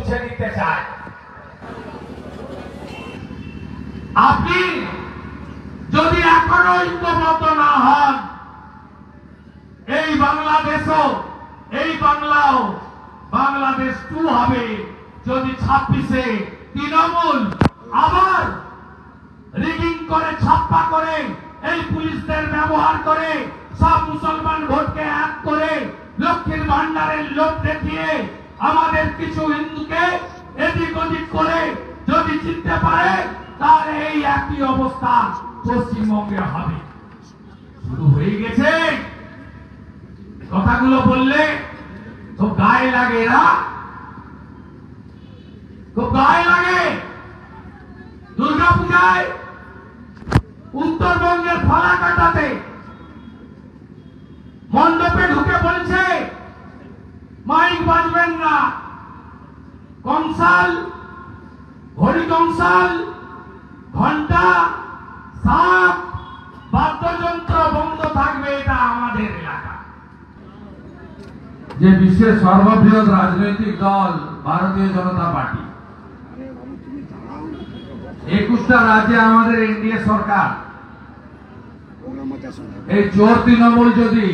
মুছে দিতে চায়। আপনি যদি এখনো ঐক্যবদ্ধ না হন, এই বাংলাদেশও, এই বাংলাও বাংলাদেশ 2 হবে যদি 26-এ তৃণমূল আবার রিগিং করে, ছাপ্পা করে, এই পুলিশদের ব্যবহার করে, সব মুসলমান ভোটকে এক করে, লক্ষ্মীর ভান্ডারের লোভ দেখিয়ে আমাদের কিছু হিন্দুকে এদিক ওদিক করে যদি জিততে পারে, তাহলে এই একই অবস্থা পশ্চিমবঙ্গে হবে। শুরু হয়ে গেছে। কথাগুলো বললে খুব গায়ে লাগে, না খুব গায়ে লাগে। দুর্গা পূজায় উত্তরবঙ্গের ফালাকাটাতে মণ্ডপে ঢুকে বলছে মাইক বাজবেন না, কংসাল, ঘড়ি কংসাল, ঘন্টা, সাপ, বাদ্যযন্ত্র বন্ধ থাকবে, এটা আমাদের এলাকা। যে বিশ্বের সর্ববৃহৎ রাজনৈতিক দল ভারতীয় জনতা পার্টি, 21টা রাজ্যে আমাদের এনডিএ সরকার, এই চোর তৃণমূল যদি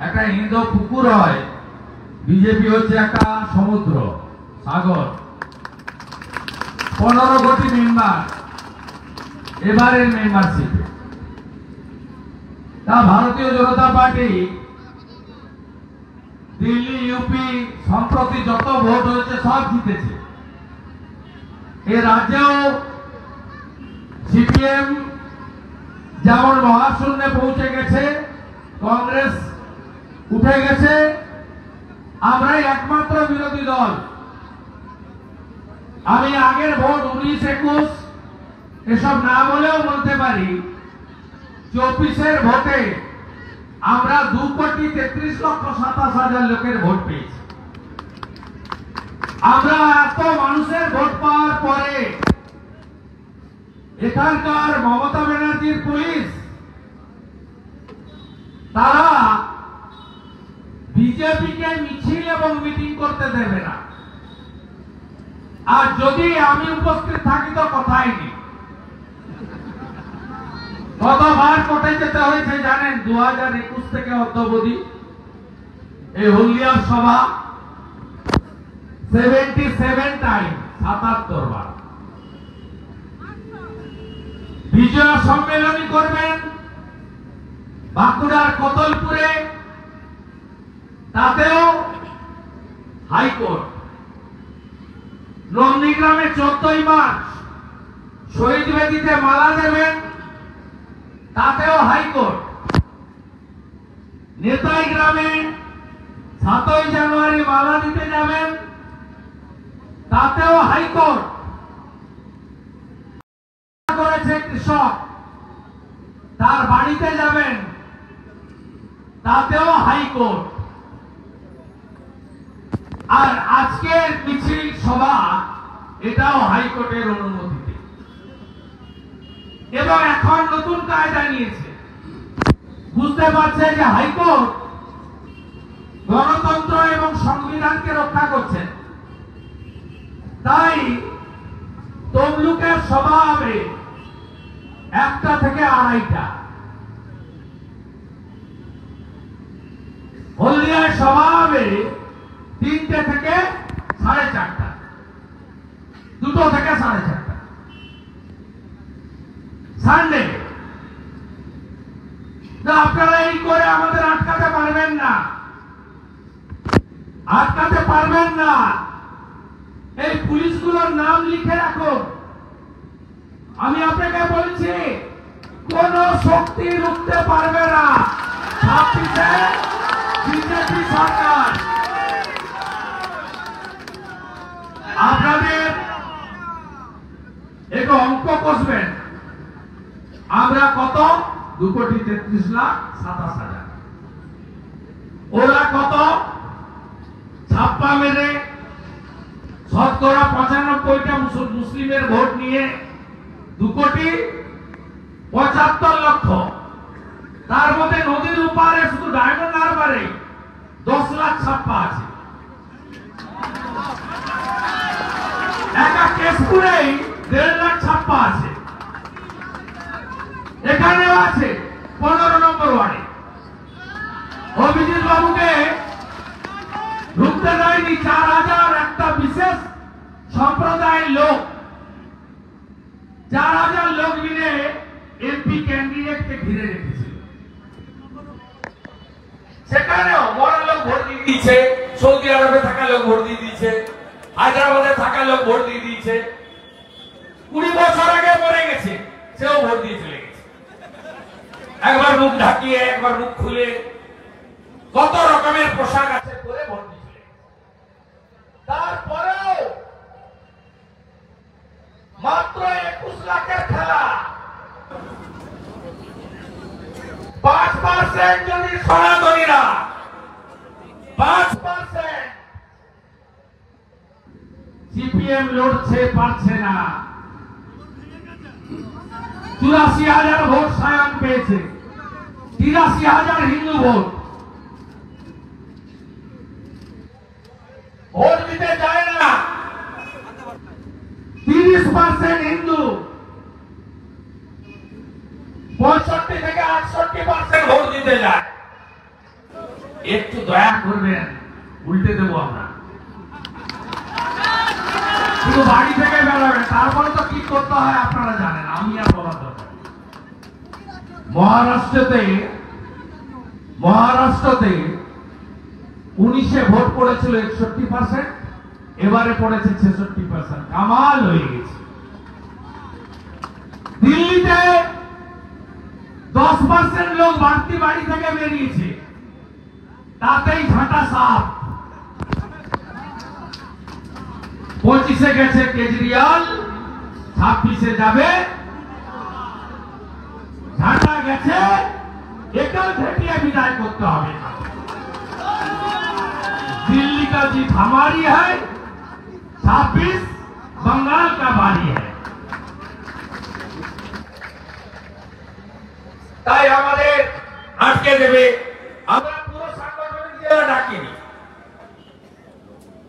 একটা হিন্দু পুকুর হয়, বিজেপি হচ্ছে একটা সমুদ্র সাগর। 15 কোটি মেম্বার এবারের মেম্বারশিপে। তা ভারতীয় জনতা পার্টি দিল্লি, ইউপি সম্প্রতি যত ভোট হয়েছে সব জিতেছে। এ রাজ্যেও সিপিএম যেমন মহাশূন্যে পৌঁছে গেছে, কংগ্রেস উঠে গেছে, আমরাই একমাত্র বিরোধী দল। আমি আগের ভোট 19-21 এসব না বলেও বলতে পারি, 24-এর ভোটে আমরা 2,33,27,000 লোকের ভোট পেয়েছি। আমরা এত মানুষের ভোট পাওয়ার পরে এখানকার মমতা ব্যানার্জির পুলিশ, তারা বিজেপিকে মিছিল এবং মিটিং করতে দেবে না। আর যদি আমি উপস্থিত থাকি তো কথাই নেই। কতবার কোর্টে যেতে হয়েছে জানেন? 2021 থেকে অদ্যাবধি এই হলদিয়ার সভা 77 টাইম, 77 বার। বিজয় সম্মেলনী করবেন বাঁকুড়ার কোতলপুরে, তাতেও হাইকোর্ট। নন্দীগ্রামে 14ই মার্চ শহীদ বেদিতে মালা দেবেন, তাতেও হাইকোর্ট। নেতাই গ্রামে 7ই জানুয়ারি মালা দিতে যাবেন, তাতেও হাইকোর্ট। করেছে কৃষক, তার বাড়িতে যাবেন, তাতেও হাইকোর্ট। আর আজকের মিছিল সভা, এটাও হাইকোর্টের অনুমতিতে। এবং এখন নতুন কায়দা নিয়েছে, বুঝতে পারছে যে হাইকোর্ট গণতন্ত্র এবং সংবিধানকে রক্ষা করছেন। তাই তমলুকের সভা হবে 1টা থেকে 2:30টা, হলদিয়ায় সভা হবে 3টে থেকে 4:30টা, 2টো থেকে 4:30টা। সানডে। আপনারা এই করে আমাদের আটকাতে পারবেন না, আটকাতে পারবেন না। এই পুলিশগুলোর নাম লিখে রাখুন। আমি আপনাকে বলছি, কোন শক্তি রুখতে পারবে না 26-এ বিজেপি সরকার। আপনাদের একটু অঙ্ক কষবেন। আমরা কত? 2,33,27,000। ওরা কত? ছাপ্পা মেরে শতকরা 95টা মুসলিমের ভোট নিয়ে 2,75,00,000। তার মধ্যে নদীর উপারে শুধু ডায়মন্ড হারবারে 10 লাখ ছাপ্পা আছে। কেশপুরেই 1.5 লাখ ছাপ্পা আছে, এখানেও আছে 15 নম্বর ওয়ার্ডে। অভিজিৎ বাবুকে ঢুকতে দেয়নি 4000 একটা বিশেষ সম্প্রদায়ের লোক, 4000 লোক মিলে এমপি ক্যান্ডিডেটকে ঘিরে রেখেছিল। সেখানেও মরা লোক ভোট দিয়ে দিয়েছে, সৌদি আরবে থাকা লোক ভোট দিয়ে দিয়েছে, হায়দ্রাবাদে থাকা লোক ভোট দিয়ে দিয়েছে, 20 বছর আগে মরে গেছে, সেও ভোট দিয়ে চলে গেছে। একবার মুখ ঢাকিয়ে, একবার মুখ খুলে, কত রকমের পোশাক আছে পরে ভোট দিয়ে চলে গেছে। তারপরেও মাত্র 21 লাখের খেলা, 5% যদি সনাতনীরা 5% সিপিএম লড়ছে, পারছে না। 84,000 ভোট সায়ন পেয়েছে, 83,000 হিন্দু ভোট। ভোট দিতে যায় না, 30% হিন্দু, 65 থেকে 68% ভোট দিতে যায়। একটু দয়া করবেন, উল্টে দেবো আমরা। শুধু বাড়ি থেকে বেরোবেন, তারপরে তো কি করতে হয় আপনারা জানেন, আমি আর বলার দরকার নেই। মহারাষ্ট্রতে 19-এ ভোট পড়েছিল 61%, এবারে পড়েছে 66%, কামাল হয়ে গেছে। দিল্লিতে 10% লোক বাড়তি বাড়ি থেকে বেরিয়েছে, তাতেই ঝাঁটা সাপ। 25-এ গেছে কেজরিওয়াল, 26-এ যাবে, ঝাঁটা গেছে, একেও ঘেটিয়ে বিদায় করতে হবে। दिल्ली का जीत हमारी है, 26 बंगाल का बारी है। তাই আমাদের আটকে দেবে। আমরা পুরো সাংগঠনিক জেলা ডাকিনি,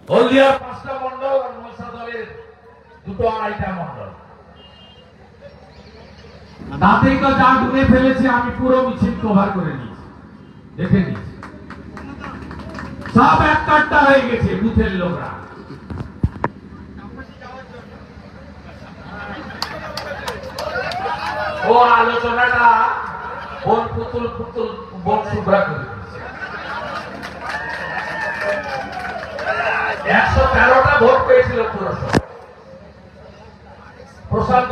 হলদিয়ার 5টা মন্ডল আর মহিষাদলের 2-2.5টা মন্ডল। তাতেই তো যা ডুবে ফেলেছে, আমি পুরো মিছিল কভার করে নিয়েছি, দেখে নিয়েছি। সব এক কাট্টা হয়ে গেছে বুথের লোকরা। ও আলোচনাটা বন পুতুল বন শুভ্রা করে দিচ্ছে। 113টা ভোট পেয়েছিল পুরসভা, প্রশান্ত